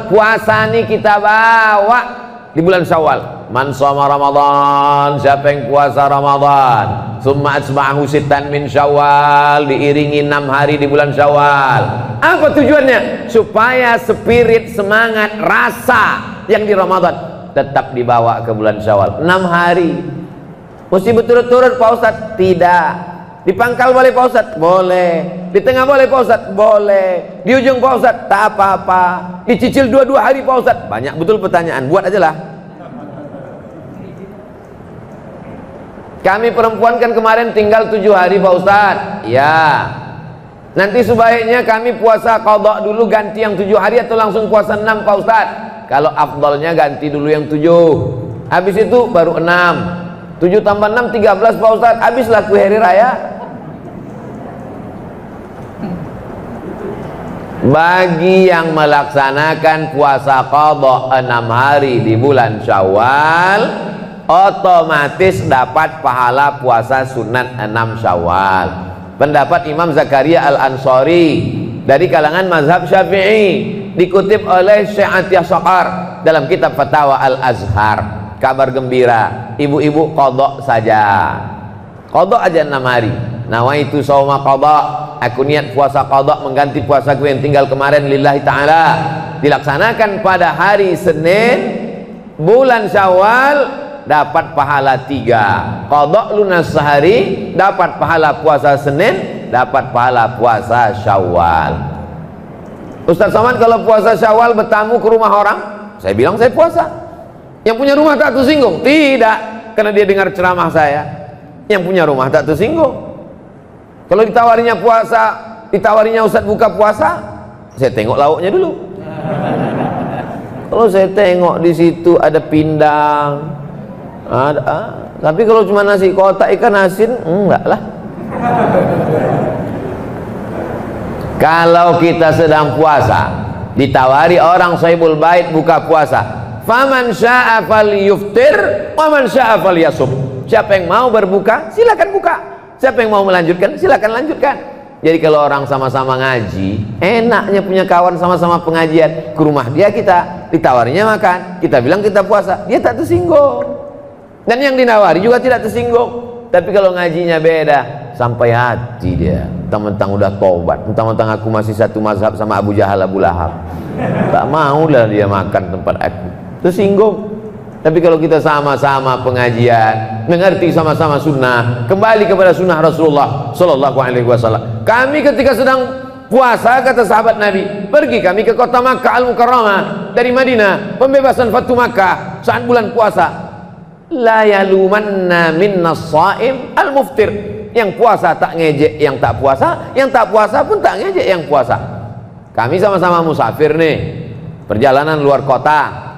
puasa nih kita bawa di bulan Syawal. Man shoma Ramadan, siapa yang puasa Ramadan, summa atba'ahu sittan min Syawal, diiringi 6 hari di bulan Syawal. Apa tujuannya? Supaya spirit, semangat, rasa yang di Ramadan tetap dibawa ke bulan Syawal. 6 hari. Mesti berturut-turut Pak Ustadz? Tidak. Di pangkal boleh Pak Ustadz? Boleh. Di tengah boleh Pak Ustadz? Boleh. Di ujung Pak Ustadz? Tak apa-apa. Dicicil 2 hari Pak Ustadz? Banyak betul pertanyaan. Buat aja lah. Kami perempuan kan kemarin tinggal 7 hari Pak Ustadz. Ya. Nanti sebaiknya kami puasa qadha dulu, ganti yang 7 hari, atau langsung puasa 6 Pak Ustadz? Kalau afdalnya ganti dulu yang 7. Habis itu baru 6. 7 tambah 6 13 Pak Ustadz. Habislah kue hari raya. Bagi yang melaksanakan puasa qadha 6 hari di bulan Syawal, otomatis dapat pahala puasa sunat 6 Syawal. Pendapat Imam Zakaria Al-Ansari dari kalangan mazhab Syafi'i, dikutip oleh Syekh Atiyah Shaqar dalam kitab Fatawa Al-Azhar. Kabar gembira, ibu-ibu qadha saja, qadha aja 6 hari. Nawaitu shauma qadha, aku niat puasa qadha mengganti puasaku yang tinggal kemarin lillahi ta'ala. Dilaksanakan pada hari Senin bulan Syawal, dapat pahala 3. Qadha lunas sehari, dapat pahala puasa Senin, dapat pahala puasa Syawal. Ustaz Somad, kalau puasa Syawal bertamu ke rumah orang, saya bilang saya puasa. Yang punya rumah tak tersinggung? Tidak, karena dia dengar ceramah saya. Yang punya rumah tak tersinggung. Kalau ditawarinya puasa, ditawarinya Ustaz buka puasa, saya tengok lauknya dulu. Kalau saya tengok di situ ada pindang, ada, tapi kalau cuma nasi kotak ikan asin, enggak lah. Kalau kita sedang puasa, ditawari orang sahibul bait buka puasa, faman syaa falyuftir wa man syaa falyasum. Siapa yang mau berbuka silakan buka, siapa yang mau melanjutkan silakan lanjutkan. Jadi kalau orang sama-sama ngaji, enaknya punya kawan sama-sama pengajian, ke rumah dia kita, ditawarinya makan, kita bilang kita puasa, dia tak tersinggung, dan yang dinawari juga tidak tersinggung. Tapi kalau ngajinya beda, sampai hati dia, mentang-mentang udah tobat, mentang-mentang aku masih satu mazhab sama Abu Jahal Abu Lahab, tak maulah dia makan tempat aku, tersinggung. Tapi kalau kita sama-sama pengajian, mengerti sama-sama sunnah, kembali kepada sunnah Rasulullah Sallallahu Alaihi Wasallam. Kami ketika sedang puasa, kata sahabat Nabi, pergi kami ke kota Makkah Al-Mukarramah dari Madinah, pembebasan Fatu Makkah saat bulan puasa. La yalumanna minna shaim al-muftir. Yang puasa tak ngejek yang tak puasa, yang tak puasa pun tak ngejek yang puasa. Kami sama-sama musafir nih, perjalanan luar kota.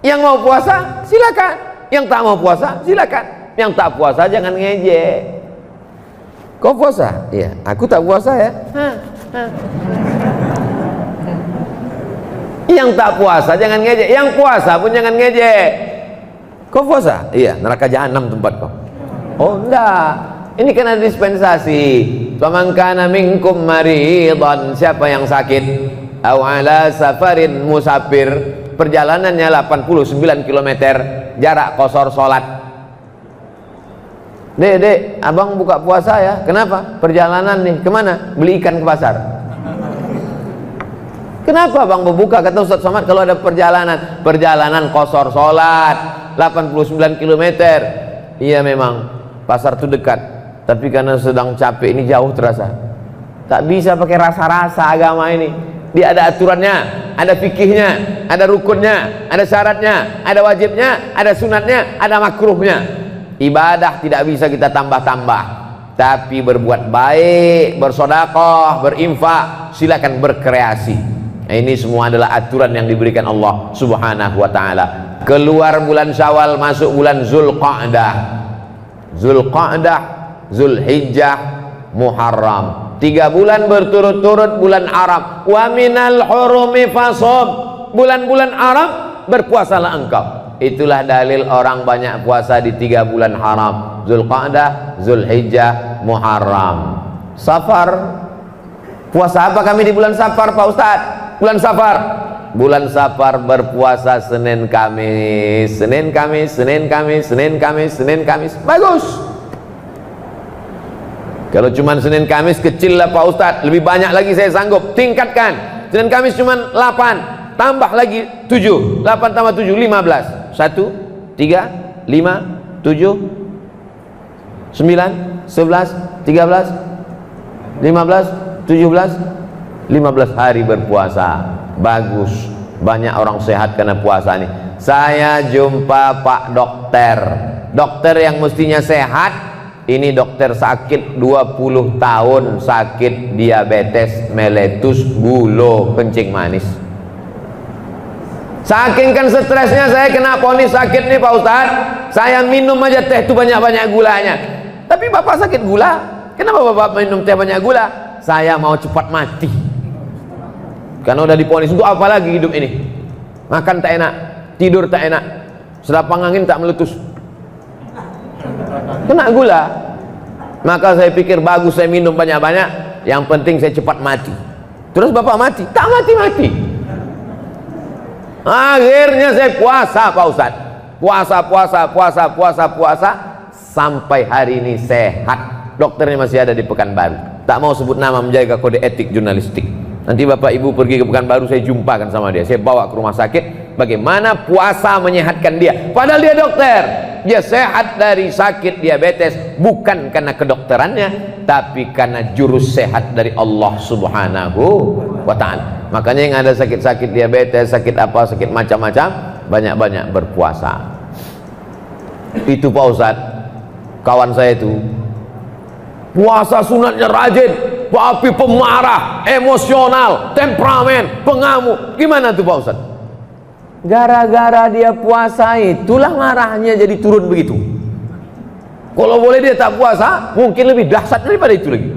Yang mau puasa silakan, yang tak mau puasa silakan, yang tak puasa jangan ngejek. Kau puasa? Iya, aku tak puasa ya. Yang tak puasa jangan ngejek, yang puasa pun jangan ngejek. Kau puasa? Iya, neraka jahanam tempat kau. Oh enggak, ini kan ada dispensasi. Faman kana minkum maridan, siapa yang sakit, aw ala safarin musafir, perjalanannya 89 km, jarak qasar salat. Dek, abang buka puasa ya. Kenapa? Perjalanan nih, kemana? Beli ikan ke pasar. Kenapa bang berbuka? Kata Ustaz Somad, kalau ada perjalanan qasar salat 89 km. Iya memang pasar itu dekat, tapi karena sedang capek ini jauh terasa. Tak bisa pakai rasa-rasa agama ini. Dia ada aturannya, ada fikihnya, ada rukunnya, ada syaratnya, ada wajibnya, ada sunatnya, ada makruhnya. Ibadah tidak bisa kita tambah-tambah, tapi berbuat baik, bersedekah, berinfak, silakan berkreasi. Nah, ini semua adalah aturan yang diberikan Allah Subhanahu wa taala. Keluar bulan Syawal, masuk bulan Zulqa'dah. Zulqa'dah, Zulhijjah, Muharram. 3 bulan berturut-turut bulan Arab. Wa minal hurumi fasum, bulan-bulan Arab berpuasalah engkau. Itulah dalil orang banyak puasa di 3 bulan haram, Zulqa'dah, Zulhijjah, Muharram. Safar, puasa apa kami di bulan Safar Pak Ustaz? Bulan Safar bulan Safar berpuasa Senin Kamis, Senin Kamis, Senin Kamis, Senin Kamis, Senin Kamis, bagus. Kalau cuma Senin Kamis kecil lah Pak Ustadz, lebih banyak lagi saya sanggup, tingkatkan. Senin Kamis cuma 8, tambah lagi 7, 8 tambah 7, 15. 1, 3, 5, 7, 9, 11, 13, 15, 17, 15 hari berpuasa. Bagus, banyak orang sehat karena puasa ini. Saya jumpa Pak dokter, dokter yang mestinya sehat, ini dokter sakit 20 tahun, sakit diabetes mellitus, gula, kencing manis. Saking kan stresnya saya kena vonis sakit nih Pak Ustadz, saya minum aja teh itu banyak-banyak gulanya. Tapi Bapak sakit gula, kenapa Bapak minum teh banyak gula? Saya mau cepat mati. Karena udah diponis, untuk apa lagi hidup ini? Makan tak enak, tidur tak enak, selapang angin tak meletus, kena gula. Maka saya pikir bagus saya minum banyak-banyak, yang penting saya cepat mati. Terus Bapak mati? Tak mati-mati. Akhirnya saya puasa Pak Ustadz, puasa sampai hari ini sehat. Dokternya masih ada di Pekanbaru, tak mau sebut nama, menjaga kode etik jurnalistik. Nanti Bapak Ibu pergi ke Pekanbaru, saya jumpakan sama dia, saya bawa ke rumah sakit, bagaimana puasa menyehatkan dia. Padahal dia dokter, dia sehat dari sakit diabetes, bukan karena kedokterannya, tapi karena jurus sehat dari Allah Subhanahu wa ta'ala. Makanya yang ada sakit-sakit diabetes, sakit apa, sakit macam-macam, banyak-banyak berpuasa. Itu Pak Ustadz, kawan saya itu puasa sunatnya rajin, tapi pemarah, emosional, temperamen, pengamuk. Gimana tuh Pak Ustadz? Gara-gara dia puasa itulah marahnya jadi turun begitu. Kalau boleh dia tak puasa, mungkin lebih dahsyat daripada itu lagi.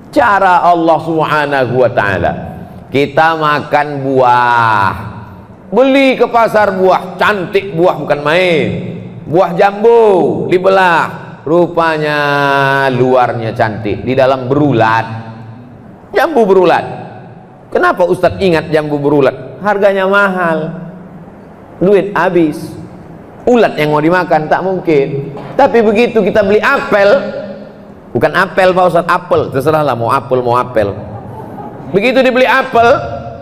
Cara Allah Subhanahu wa ta'ala, kita makan buah, beli ke pasar buah, cantik buah bukan main, buah jambu dibelah, rupanya luarnya cantik, di dalam berulat, jambu berulat. Kenapa Ustadz ingat jambu berulat? Harganya mahal, duit habis, ulat yang mau dimakan tak mungkin. Tapi begitu kita beli apel, bukan apel Pak Ustadz, apel, terserahlah mau apel mau apel. Begitu dibeli apel,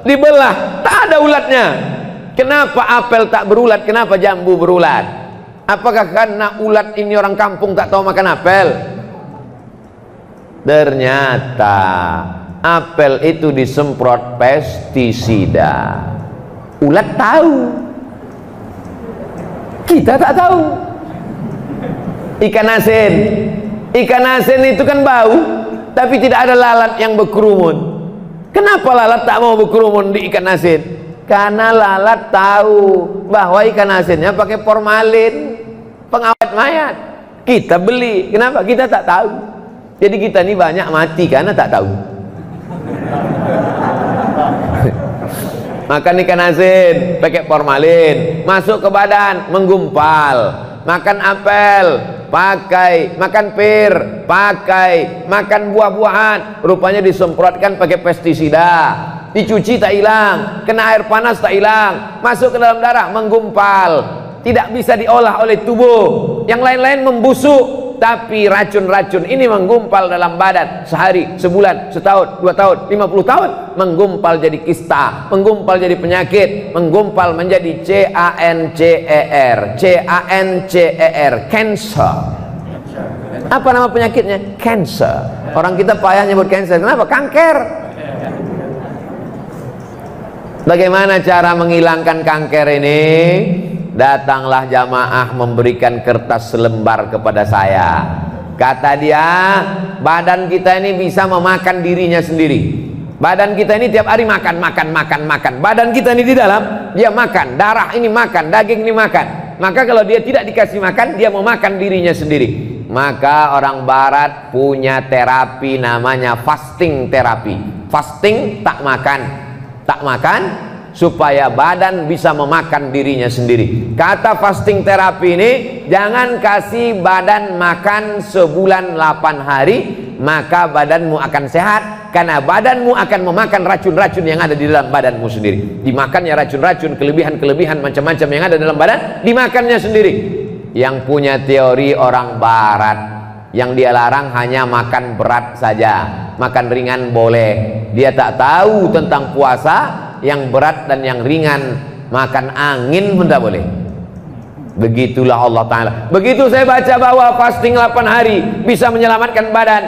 dibelah, tak ada ulatnya. Kenapa apel tak berulat? Kenapa jambu berulat? Apakah karena ulat ini orang kampung tak tahu makan apel? Ternyata apel itu disemprot pestisida. Ulat tahu, kita tak tahu. Ikan asin itu kan bau, tapi tidak ada lalat yang berkerumun. Kenapa lalat tak mau berkerumun di ikan asin? Karena lalat tahu bahwa ikan asinnya pakai formalin, pengawet mayat. Kita beli, kenapa? Kita tak tahu. Jadi kita ini banyak mati karena tak tahu. Makan ikan asin pakai formalin, masuk ke badan menggumpal. Makan apel pakai, makan pir pakai, makan buah-buahan rupanya disemprotkan pakai pestisida. Dicuci tak hilang, kena air panas tak hilang, masuk ke dalam darah menggumpal, tidak bisa diolah oleh tubuh. Yang lain-lain membusuk, tapi racun-racun ini menggumpal dalam badan sehari, sebulan, setahun, 2 tahun, 50 tahun, menggumpal jadi kista, menggumpal jadi penyakit, menggumpal menjadi cancer, cancer. Apa nama penyakitnya? Cancer. Orang kita payah nyebut cancer, kenapa? Kanker. Bagaimana cara menghilangkan kanker ini? Datanglah jamaah memberikan kertas selembar kepada saya. Kata dia, badan kita ini bisa memakan dirinya sendiri. Badan kita ini tiap hari makan. Badan kita ini di dalam, dia makan. Darah ini makan, daging ini makan. Maka kalau dia tidak dikasih makan, dia mau makan dirinya sendiri. Maka orang barat punya terapi namanya fasting terapi. Fasting, tak makan supaya badan bisa memakan dirinya sendiri. Kata fasting terapi ini, jangan kasih badan makan sebulan 8 hari, maka badanmu akan sehat, karena badanmu akan memakan racun-racun yang ada di dalam badanmu sendiri. Dimakannya racun-racun, kelebihan-kelebihan macam-macam yang ada dalam badan, dimakannya sendiri. Yang punya teori orang barat, yang dia larang hanya makan berat saja, makan ringan boleh. Dia tak tahu tentang puasa, yang berat dan yang ringan, makan angin pun tak boleh. Begitulah Allah Ta'ala. Begitu saya baca bahwa fasting 8 hari bisa menyelamatkan badan,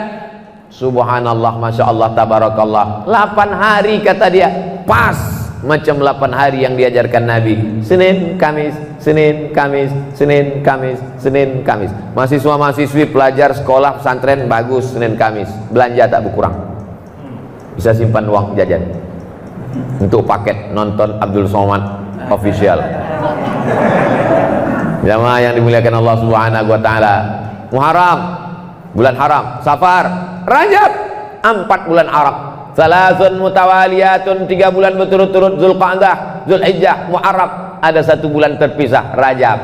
subhanallah, masya Allah, tabarakallah. 8 hari kata dia, pas macam 8 hari yang diajarkan Nabi. Senin, Kamis, Senin, Kamis, Senin, Kamis, Senin, Kamis. Mahasiswa-mahasiswi, pelajar sekolah pesantren, bagus Senin, Kamis. Belanja tak berkurang, bisa simpan uang jajan untuk paket nonton Abdul Somad official. Jamaah yang dimuliakan Allah Subhanahu wa taala. Muharram, bulan haram. Safar, Rajab, 4 bulan Arab. Salasun mutawaliyatun, 3 bulan berturut-turut. Zulqa'dah, Zulhijjah, Muharram. Ada 1 bulan terpisah, Rajab.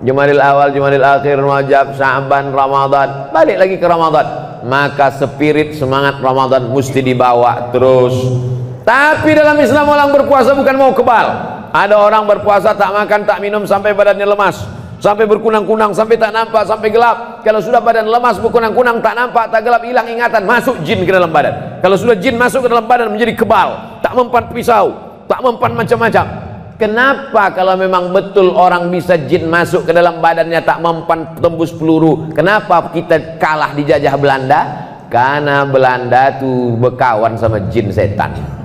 Jumadil awal, Jumadil akhir, Rajab, Sya'ban, Ramadan. Balik lagi ke Ramadan. Maka spirit semangat Ramadan mesti dibawa terus. Tapi dalam Islam orang berpuasa bukan mau kebal. Ada orang berpuasa tak makan tak minum sampai badannya lemas, sampai berkunang-kunang, sampai tak nampak, sampai gelap. Kalau sudah badan lemas, berkunang-kunang, tak nampak, tak gelap, hilang ingatan, masuk jin ke dalam badan. Kalau sudah jin masuk ke dalam badan menjadi kebal, tak mempan pisau, tak mempan macam-macam. Kenapa kalau memang betul orang bisa jin masuk ke dalam badannya tak mempan tembus peluru, kenapa kita kalah dijajah Belanda? Karena Belanda tuh berkawan sama jin setan.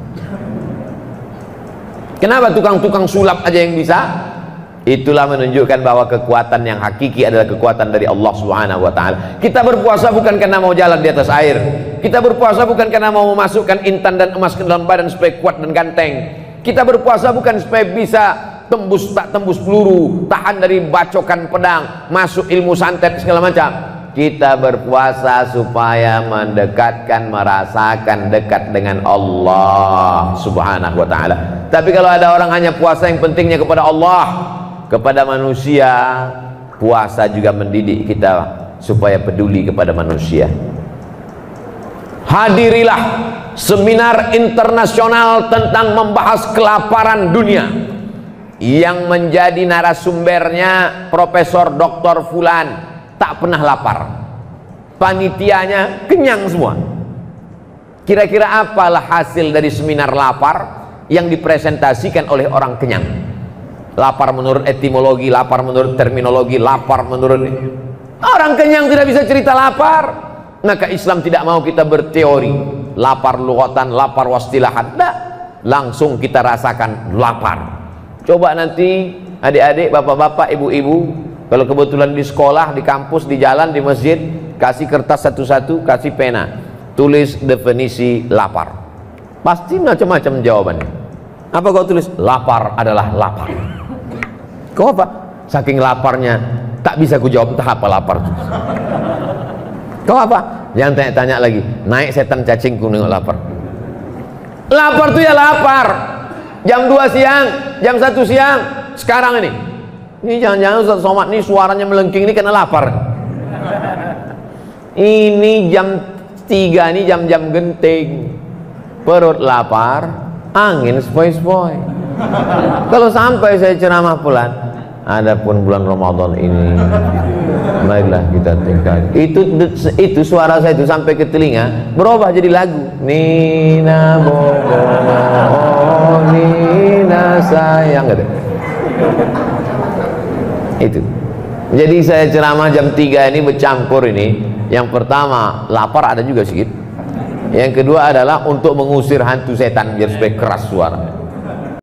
Kenapa tukang-tukang sulap aja yang bisa? Itulah menunjukkan bahwa kekuatan yang hakiki adalah kekuatan dari Allah Subhanahu wa taala. Kita berpuasa bukan karena mau jalan di atas air. Kita berpuasa bukan karena mau memasukkan intan dan emas ke dalam badan supaya kuat dan ganteng. Kita berpuasa bukan supaya bisa tak tembus peluru, tahan dari bacokan pedang, masuk ilmu santet segala macam. Kita berpuasa supaya mendekatkan, merasakan dekat dengan Allah Subhanahu wa ta'ala. Tapi kalau ada orang hanya puasa yang pentingnya kepada Allah, kepada manusia, puasa juga mendidik kita supaya peduli kepada manusia. Hadirilah seminar internasional tentang membahas kelaparan dunia yang menjadi narasumbernya Profesor Dr. Fulan. Tak pernah lapar, panitianya kenyang semua. Kira-kira apalah hasil dari seminar lapar yang dipresentasikan oleh orang kenyang? Lapar menurut etimologi, lapar menurut terminologi, lapar menurut orang kenyang tidak bisa cerita lapar. Maka Islam tidak mau kita berteori lapar lughatan, lapar wastilahan. Nah, langsung kita rasakan lapar. Coba nanti adik-adik, bapak-bapak, ibu-ibu, kalau kebetulan di sekolah, di kampus, di jalan, di masjid, kasih kertas satu-satu, kasih pena, tulis definisi lapar. Pasti macam-macam jawabannya. Apa kau tulis? Lapar adalah lapar. Kau apa? Saking laparnya tak bisa ku jawab entah apa lapar. Kau apa? Yang tanya-tanya lagi, naik setan cacingku nengok lapar. Lapar tuh ya lapar. Jam 2 siang, jam 1 siang, sekarang ini. Ini jangan-jangan Ustaz Somad ini suaranya melengking ini karena lapar. Ini jam 3, ini jam-jam genting. Perut lapar, angin sepoi-sepoi. Kalau sampai saya ceramah pulang, adapun bulan Ramadan ini, marilah kita tinggal. Itu suara saya itu sampai ke telinga, berubah jadi lagu. Nina bobo, oh Nina sayang, gitu. Itu. Jadi saya ceramah jam 3 ini bercampur ini. Yang pertama, lapar ada juga sedikit. Yang kedua adalah untuk mengusir hantu setan biar supaya keras suara.